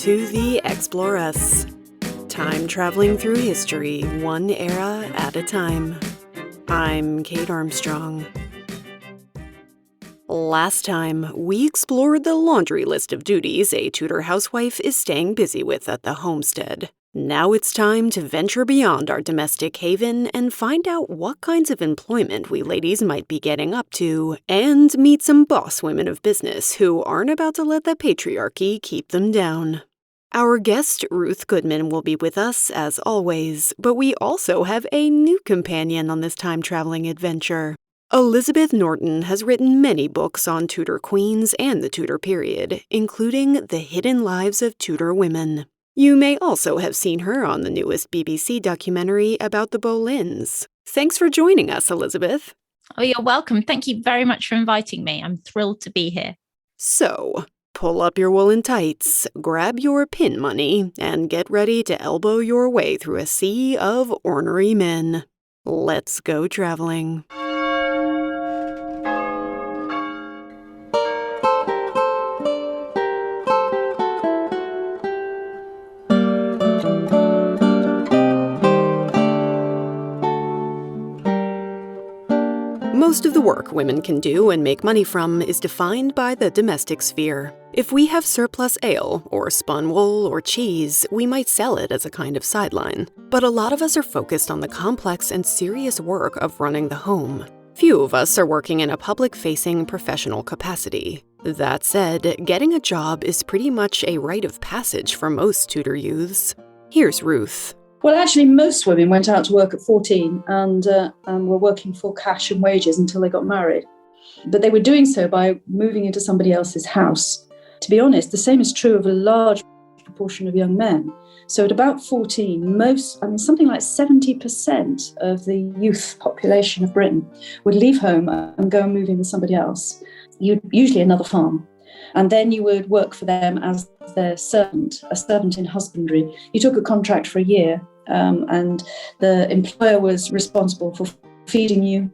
to the Explorers. Time traveling through history, one era at a time. I'm Kate Armstrong. Last time, we explored the laundry list of duties a Tudor housewife is staying busy with at the homestead. Now it's time to venture beyond our domestic haven and find out what kinds of employment we ladies might be getting up to, and meet some boss women of business who aren't about to let the patriarchy keep them down. Our guest, Ruth Goodman, will be with us, as always, but we also have a new companion on this time-traveling adventure. Elizabeth Norton has written many books on Tudor queens and the Tudor period, including The Hidden Lives of Tudor Women. You may also have seen her on the newest BBC documentary about the Boleyns. Thanks for joining us, Elizabeth. Oh, you're welcome. Thank you very much for inviting me. I'm thrilled to be here. So, pull up your woolen tights, grab your pin money, and get ready to elbow your way through a sea of ornery men. Let's go traveling. Most of the work women can do and make money from is defined by the domestic sphere. If we have surplus ale, or spun wool, or cheese, we might sell it as a kind of sideline. But a lot of us are focused on the complex and serious work of running the home. Few of us are working in a public-facing professional capacity. That said, getting a job is pretty much a rite of passage for most Tudor youths. Here's Ruth. Well, actually, most women went out to work at 14 and were working for cash and wages until they got married. But they were doing so by moving into somebody else's house. To be honest, the same is true of a large proportion of young men. So at about 14, something like 70% of the youth population of Britain would leave home and go and move in with somebody else, usually another farm. And then you would work for them as their servant, a servant in husbandry. You took a contract for a year, and the employer was responsible for feeding you,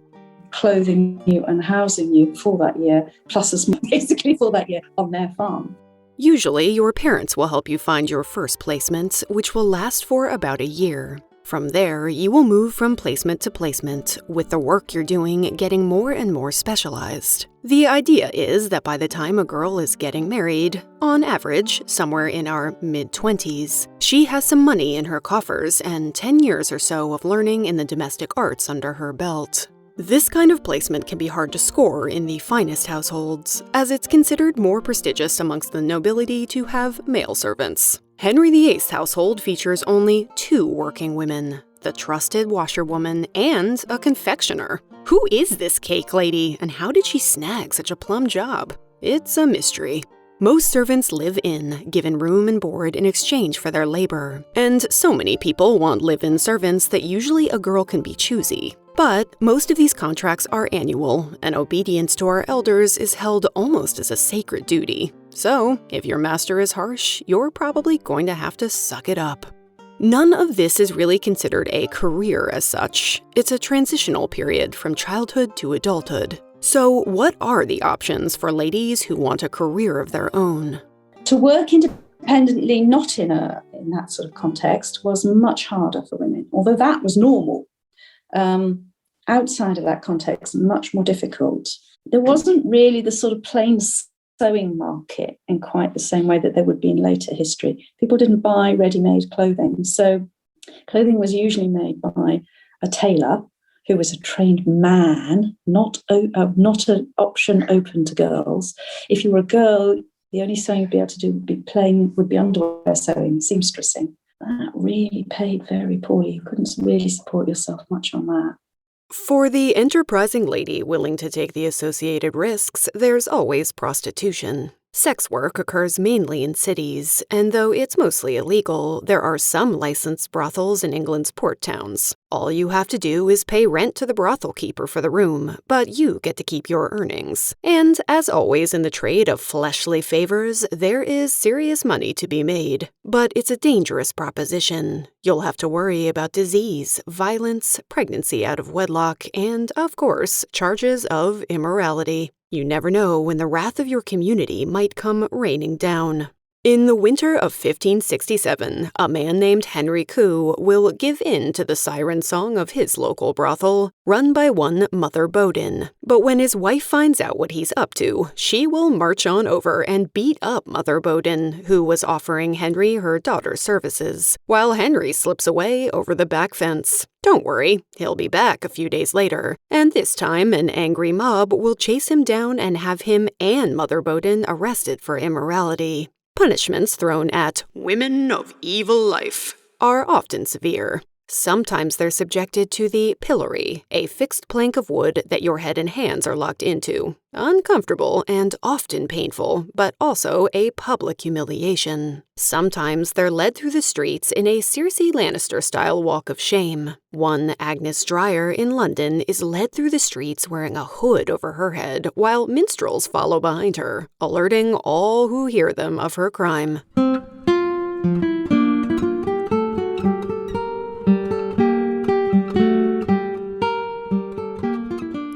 clothing you, and housing you for that year, plus as much basically for that year on their farm. Usually, your parents will help you find your first placement, which will last for about a year. From there, you will move from placement to placement, with the work you're doing getting more and more specialized. The idea is that by the time a girl is getting married, on average, somewhere in our mid-20s, she has some money in her coffers and 10 years or so of learning in the domestic arts under her belt. This kind of placement can be hard to score in the finest households, as it's considered more prestigious amongst the nobility to have male servants. Henry VIII's household features only 2 working women, the trusted washerwoman and a confectioner. Who is this cake lady, and how did she snag such a plum job? It's a mystery. Most servants live in, given room and board in exchange for their labor, and so many people want live-in servants that usually a girl can be choosy. But most of these contracts are annual, and obedience to our elders is held almost as a sacred duty. So, if your master is harsh, you're probably going to have to suck it up. None of this is really considered a career as such. It's a transitional period from childhood to adulthood. So, what are the options for ladies who want a career of their own? To work independently, not in that sort of context, was much harder for women, although that was normal. Outside of that context, much more difficult. There wasn't really the sort of plain sewing market in quite the same way that there would be in later history. People didn't buy ready-made clothing, so clothing was usually made by a tailor who was a trained man, not an option open to girls. If you were a girl, the only sewing you'd be able to do would be underwear sewing, seamstressing. That really paid very poorly. You couldn't really support yourself much on that. For the enterprising lady willing to take the associated risks, there's always prostitution. Sex work occurs mainly in cities, and though it's mostly illegal, there are some licensed brothels in England's port towns. All you have to do is pay rent to the brothel keeper for the room, but you get to keep your earnings. And as always in the trade of fleshly favors, there is serious money to be made. But it's a dangerous proposition. You'll have to worry about disease, violence, pregnancy out of wedlock, and, of course, charges of immorality. You never know when the wrath of your community might come raining down. In the winter of 1567, a man named Henry Coo will give in to the siren song of his local brothel, run by one Mother Bodin. But when his wife finds out what he's up to, she will march on over and beat up Mother Bodin, who was offering Henry her daughter's services, while Henry slips away over the back fence. Don't worry, he'll be back a few days later, and this time an angry mob will chase him down and have him and Mother Bodin arrested for immorality. Punishments thrown at women of evil life are often severe. Sometimes they're subjected to the pillory, a fixed plank of wood that your head and hands are locked into. Uncomfortable and often painful, but also a public humiliation. Sometimes they're led through the streets in a Cersei Lannister-style walk of shame. One Agnes Dreyer in London is led through the streets wearing a hood over her head, while minstrels follow behind her, alerting all who hear them of her crime.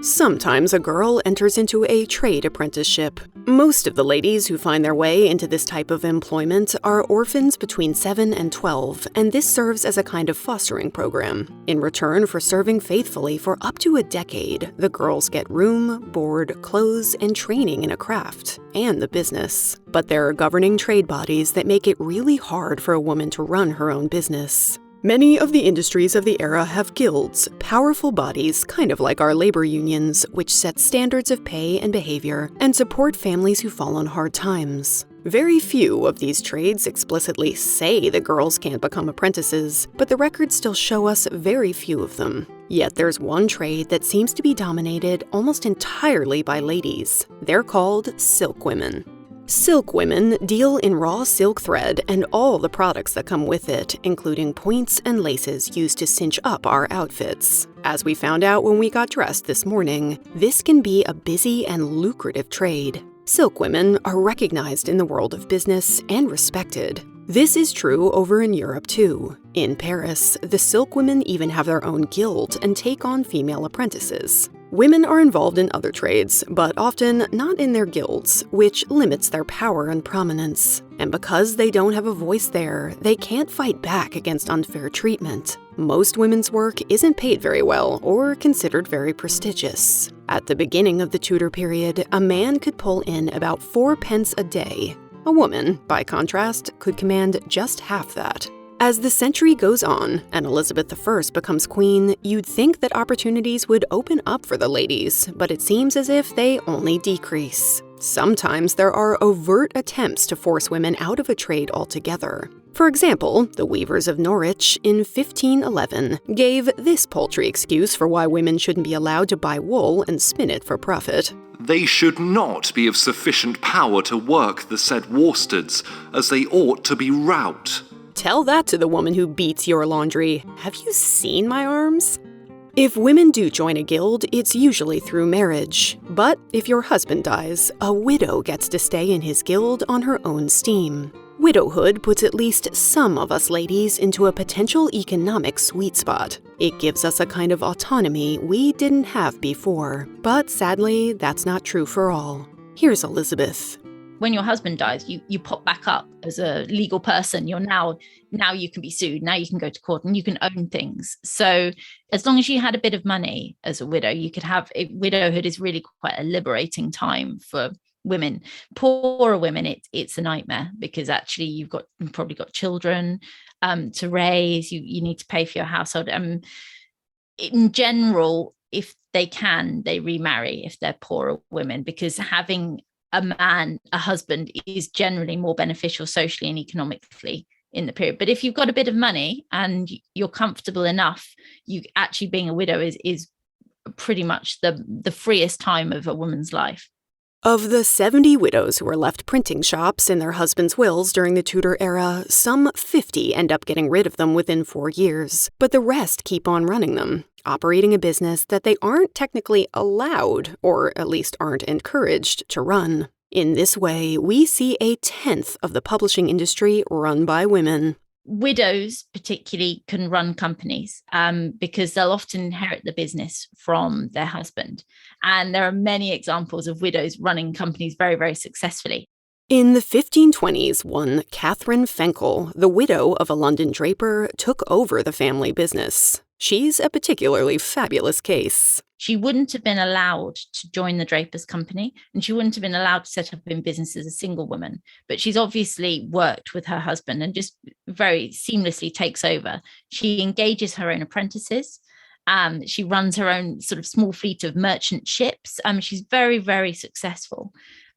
Sometimes a girl enters into a trade apprenticeship. Most of the ladies who find their way into this type of employment are orphans between 7 and 12, and this serves as a kind of fostering program. In return for serving faithfully for up to a decade, the girls get room, board, clothes, and training in a craft and the business. But there are governing trade bodies that make it really hard for a woman to run her own business. Many of the industries of the era have guilds, powerful bodies kind of like our labor unions, which set standards of pay and behavior and support families who fall on hard times. Very few of these trades explicitly say the girls can't become apprentices, but the records still show us very few of them. Yet there's one trade that seems to be dominated almost entirely by ladies. They're called silk women. Silk women deal in raw silk thread and all the products that come with it, including points and laces used to cinch up our outfits. As we found out when we got dressed this morning, this can be a busy and lucrative trade. Silk women are recognized in the world of business and respected. This is true over in Europe too. In Paris, the silk women even have their own guild and take on female apprentices. Women are involved in other trades, but often not in their guilds, which limits their power and prominence. And because they don't have a voice there, they can't fight back against unfair treatment. Most women's work isn't paid very well or considered very prestigious. At the beginning of the Tudor period, a man could pull in about 4 pence a day. A woman, by contrast, could command just half that. As the century goes on and Elizabeth I becomes queen, you'd think that opportunities would open up for the ladies, but it seems as if they only decrease. Sometimes there are overt attempts to force women out of a trade altogether. For example, the weavers of Norwich in 1511 gave this paltry excuse for why women shouldn't be allowed to buy wool and spin it for profit. They should not be of sufficient power to work the said worsteds, as they ought to be rout. Tell that to the woman who beats your laundry. Have you seen my arms? If women do join a guild, it's usually through marriage. But if your husband dies, a widow gets to stay in his guild on her own steam. Widowhood puts at least some of us ladies into a potential economic sweet spot. It gives us a kind of autonomy we didn't have before. But sadly, that's not true for all. Here's Elizabeth. When your husband dies, you pop back up as a legal person. You're now you can be sued. Now you can go to court and you can own things. So as long as you had a bit of money as a widow, you could have widowhood is really quite a liberating time for women. Poorer women, it's a nightmare because actually you've probably got children to raise. You need to pay for your household. In general, if they can, they remarry if they're poorer women, because having a husband is generally more beneficial socially and economically in the period. But if you've got a bit of money and you're comfortable enough, you actually being a widow is pretty much the freest time of a woman's life. Of the 70 widows who were left printing shops in their husbands' wills during the Tudor era, some 50 end up getting rid of them within 4 years, but the rest keep on running them, operating a business that they aren't technically allowed, or at least aren't encouraged, to run. In this way, we see a tenth of the publishing industry run by women. Widows particularly can run companies because they'll often inherit the business from their husband. And there are many examples of widows running companies very, very successfully. In the 1520s, one Catherine Fenkel, the widow of a London draper, took over the family business. She's a particularly fabulous case. She wouldn't have been allowed to join the Drapers' Company, and she wouldn't have been allowed to set up in business as a single woman. But she's obviously worked with her husband and just very seamlessly takes over. She engages her own apprentices. She runs her own sort of small fleet of merchant ships. She's very, very successful.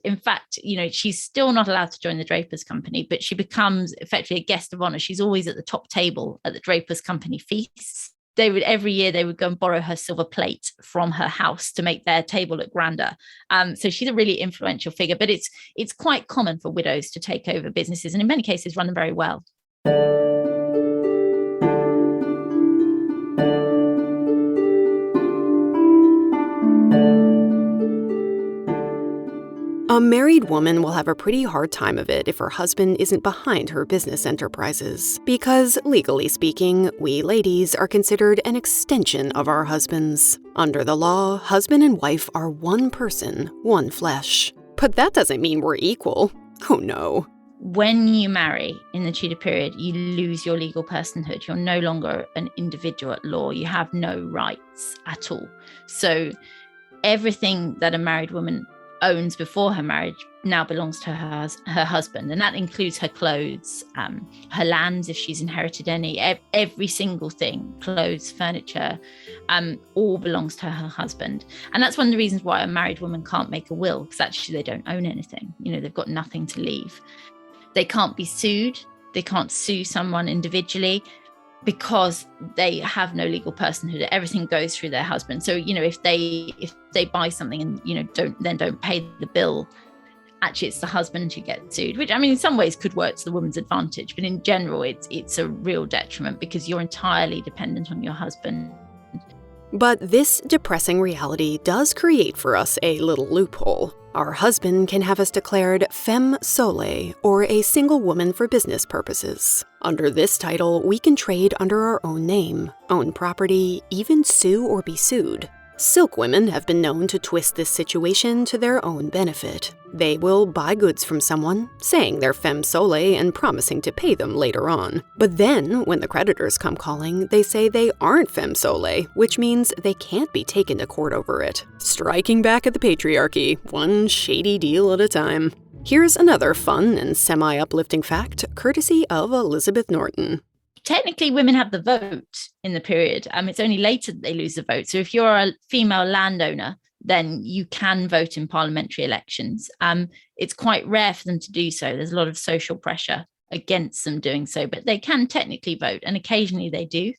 In fact, she's still not allowed to join the Drapers' Company, but she becomes effectively a guest of honor. She's always at the top table at the Drapers' Company feasts. Every year they would go and borrow her silver plate from her house to make their table look grander. So she's a really influential figure, but it's quite common for widows to take over businesses and in many cases run them very well. A married woman will have a pretty hard time of it if her husband isn't behind her business enterprises. Because, legally speaking, we ladies are considered an extension of our husbands. Under the law, husband and wife are one person, one flesh. But that doesn't mean we're equal. Oh no. When you marry in the Tudor period, you lose your legal personhood. You're no longer an individual at law. You have no rights at all. So everything that a married woman owns before her marriage now belongs to her husband, and that includes her clothes, her lands if she's inherited any, every single thing, clothes, furniture, all belongs to her husband. And that's one of the reasons why a married woman can't make a will, because actually they don't own anything. They've got nothing to leave. They can't be sued. They can't sue someone individually because they have no legal personhood. Everything goes through their husband. So, if they buy something and, don't pay the bill, actually it's the husband who gets sued, which in some ways could work to the woman's advantage. But in general, it's a real detriment because you're entirely dependent on your husband. But this depressing reality does create for us a little loophole. Our husband can have us declared femme sole, or a single woman for business purposes. Under this title, we can trade under our own name, own property, even sue or be sued. Silk women have been known to twist this situation to their own benefit. They will buy goods from someone, saying they're femme sole and promising to pay them later on. But then, when the creditors come calling, they say they aren't femme sole, which means they can't be taken to court over it. Striking back at the patriarchy, one shady deal at a time. Here's another fun and semi-uplifting fact, courtesy of Elizabeth Norton. Technically, women have the vote in the period. It's only later that they lose the vote. So if you're a female landowner, then you can vote in parliamentary elections. It's quite rare for them to do so. There's a lot of social pressure against them doing so, but they can technically vote, and occasionally they do.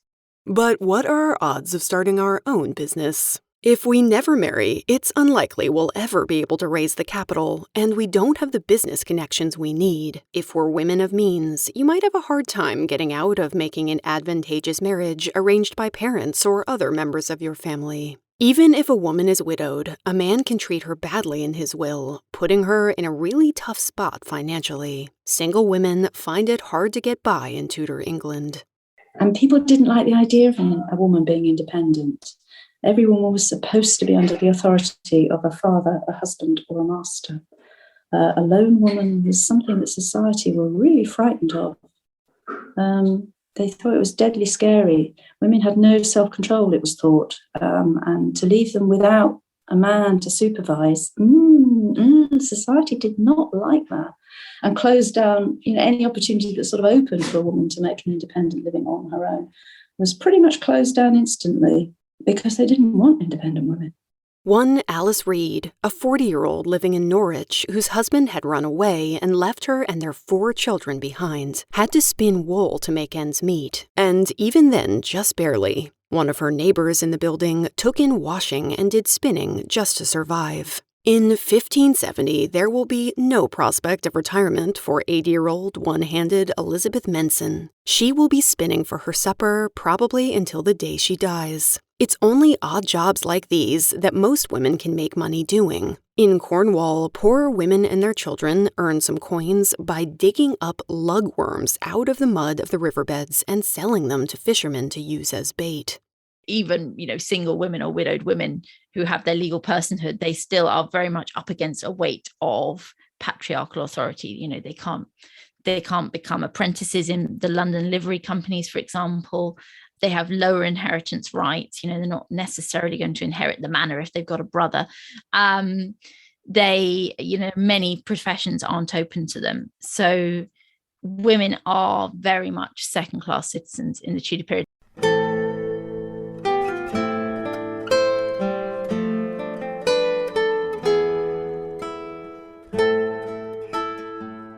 But what are our odds of starting our own business? If we never marry, it's unlikely we'll ever be able to raise the capital, and we don't have the business connections we need. If we're women of means, you might have a hard time getting out of making an advantageous marriage arranged by parents or other members of your family. Even if a woman is widowed, a man can treat her badly in his will, putting her in a really tough spot financially. Single women find it hard to get by in Tudor England. And people didn't like the idea of a woman being independent. Every woman was supposed to be under the authority of a father, a husband, or a master. A lone woman was something that society were really frightened of. They thought it was deadly scary. Women had no self-control, it was thought, and to leave them without a man to supervise, society did not like that, and closed down any opportunity that sort of opened for a woman to make an independent living on her own was pretty much closed down instantly, because they didn't want independent women. One Alice Reed, a 40-year-old living in Norwich whose husband had run away and left her and their 4 children behind, had to spin wool to make ends meet, and even then just barely. One of her neighbors in the building took in washing and did spinning just to survive. In 1570, there will be no prospect of retirement for 80-year-old one-handed Elizabeth Menson. She will be spinning for her supper probably until the day she dies. It's only odd jobs like these that most women can make money doing. In Cornwall, poor women and their children earn some coins by digging up lugworms out of the mud of the riverbeds and selling them to fishermen to use as bait. Even, single women or widowed women who have their legal personhood, they still are very much up against a weight of patriarchal authority. You know, they can't become apprentices in the London livery companies, for example. They have lower inheritance rights. You know, they're not necessarily going to inherit the manor if they've got a brother. Many professions aren't open to them. So women are very much second-class citizens in the Tudor period.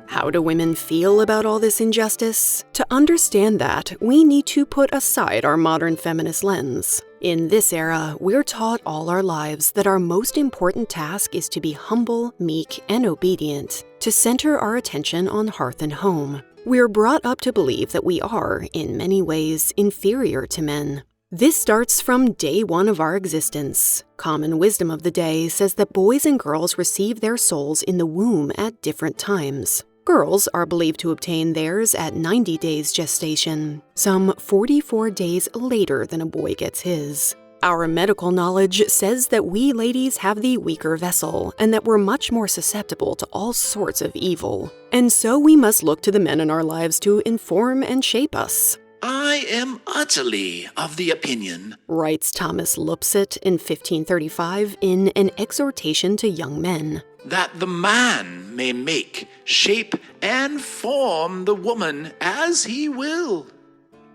How do women feel about all this injustice? To understand that, we need to put aside our modern feminist lens. In this era, we're taught all our lives that our most important task is to be humble, meek, and obedient, to center our attention on hearth and home. We're brought up to believe that we are, in many ways, inferior to men. This starts from day one of our existence. Common wisdom of the day says that boys and girls receive their souls in the womb at different times. Girls are believed to obtain theirs at 90 days gestation, some 44 days later than a boy gets his. Our medical knowledge says that we ladies have the weaker vessel and that we're much more susceptible to all sorts of evil. And so we must look to the men in our lives to inform and shape us. I am utterly of the opinion, writes Thomas Lupset in 1535 in an exhortation to young men, that the man may make, shape, and form the woman as he will.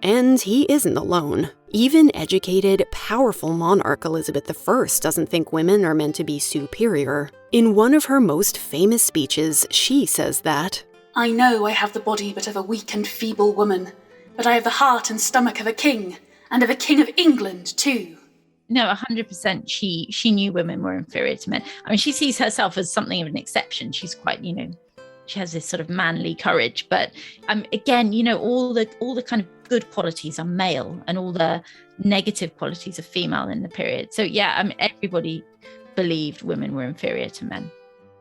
And he isn't alone. Even educated, powerful monarch Elizabeth I doesn't think women are meant to be superior. In one of her most famous speeches, she says that, I know I have the body but of a weak and feeble woman, but I have the heart and stomach of a king, and of a king of England too. No, 100% she knew women were inferior to men. I mean, she sees herself as something of an exception. She's quite, she has this sort of manly courage. But again, all the kind of good qualities are male and all the negative qualities are female in the period. So yeah, everybody believed women were inferior to men.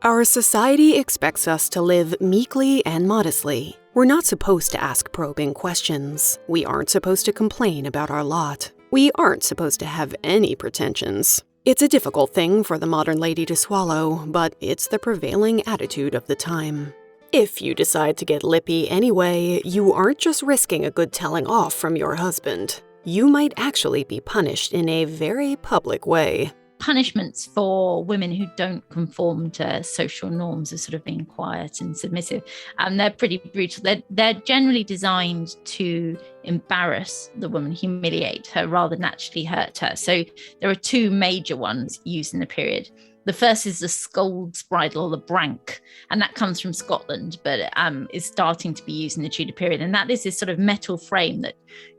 Our society expects us to live meekly and modestly. We're not supposed to ask probing questions. We aren't supposed to complain about our lot. We aren't supposed to have any pretensions. It's a difficult thing for the modern lady to swallow, but it's the prevailing attitude of the time. If you decide to get lippy anyway, you aren't just risking a good telling off from your husband. You might actually be punished in a very public way. Punishments for women who don't conform to social norms as sort of being quiet and submissive, they're pretty brutal. They're generally designed to embarrass the woman, humiliate her rather than actually hurt her. So there are two major ones used in the period. The first is the scold's bridle, or the brank, and that comes from Scotland, but is starting to be used in the Tudor period. And that is this sort of metal frame that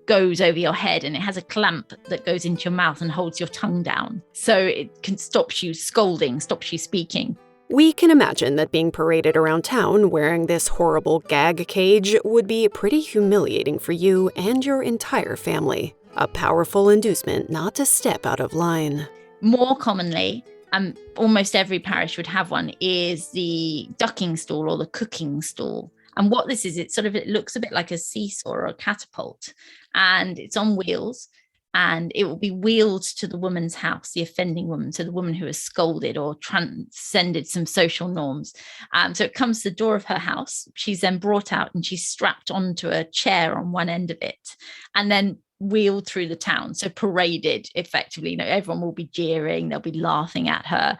goes over your head, and it has a clamp that goes into your mouth and holds your tongue down. So it can stop you scolding, stops you speaking. We can imagine that being paraded around town wearing this horrible gag cage would be pretty humiliating for you and your entire family. A powerful inducement not to step out of line. More commonly, almost every parish would have one, is the ducking stool or the cooking stool. And what this is, it looks a bit like a seesaw or a catapult, and it's on wheels, and it will be wheeled to the woman's house, the offending woman, so the woman who has scolded or transcended some social norms. So it comes to the door of her house. She's then brought out and she's strapped onto a chair on one end of it, and then wheeled through the town. So paraded effectively, everyone will be jeering, they'll be laughing at her.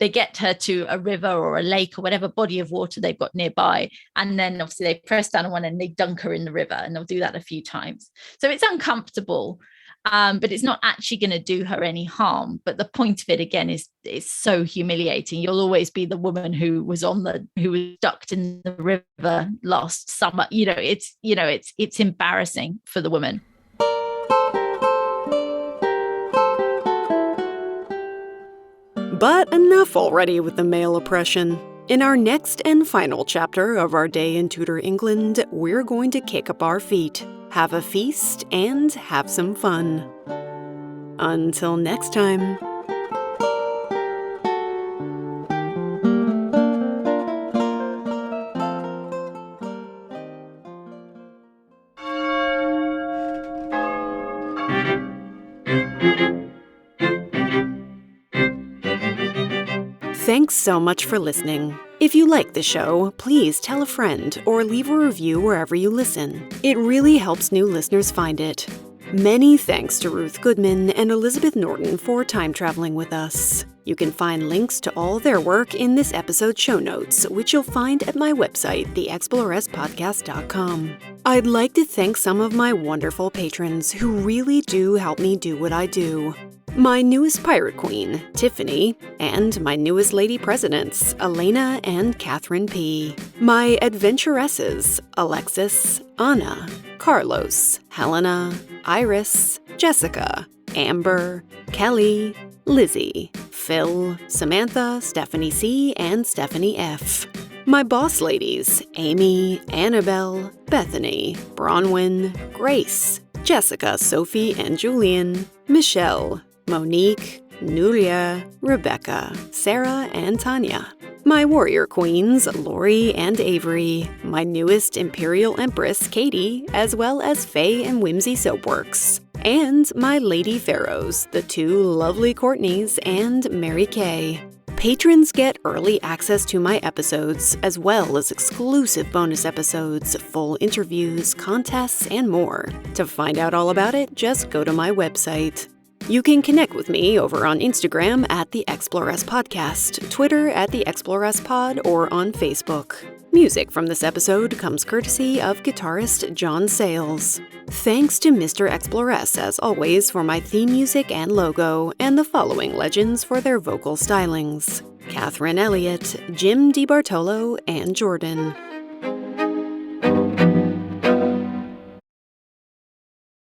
They get her to a river or a lake or whatever body of water they've got nearby. And then obviously they press down on one and they dunk her in the river, and they'll do that a few times. So it's uncomfortable, but it's not actually going to do her any harm. But the point of it, again, is it's so humiliating. You'll always be the woman who was ducked in the river last summer. It's embarrassing for the woman. But enough already with the male oppression. In our next and final chapter of our day in Tudor England, we're going to kick up our feet, have a feast, and have some fun. Until next time. Thanks so much for listening. If you like the show, please tell a friend or leave a review wherever you listen. It really helps new listeners find it. Many thanks to Ruth Goodman and Elizabeth Norton for time traveling with us. You can find links to all their work in this episode's show notes, which you'll find at my website, theexploresspodcast.com. I'd like to thank some of my wonderful patrons who really do help me do what I do. My newest pirate queen, Tiffany, and my newest lady presidents, Elena and Catherine P. My adventuresses, Alexis, Anna, Carlos, Helena, Iris, Jessica, Amber, Kelly, Lizzie, Phil, Samantha, Stephanie C., and Stephanie F. My boss ladies, Amy, Annabelle, Bethany, Bronwyn, Grace, Jessica, Sophie, and Julian, Michelle, Monique, Nuria, Rebecca, Sarah, and Tanya. My warrior queens, Lori and Avery. My newest Imperial Empress, Katie, as well as Faye and Whimsy Soapworks. And my Lady Pharaohs, the two lovely Courtneys and Mary Kay. Patrons get early access to my episodes, as well as exclusive bonus episodes, full interviews, contests, and more. To find out all about it, just go to my website. You can connect with me over on Instagram at the Explorers Podcast, Twitter at the Explorers Pod, or on Facebook. Music from this episode comes courtesy of guitarist John Sayles. Thanks to Mr. Explorers, as always, for my theme music and logo, and the following legends for their vocal stylings: Catherine Elliott, Jim DiBartolo, and Jordan.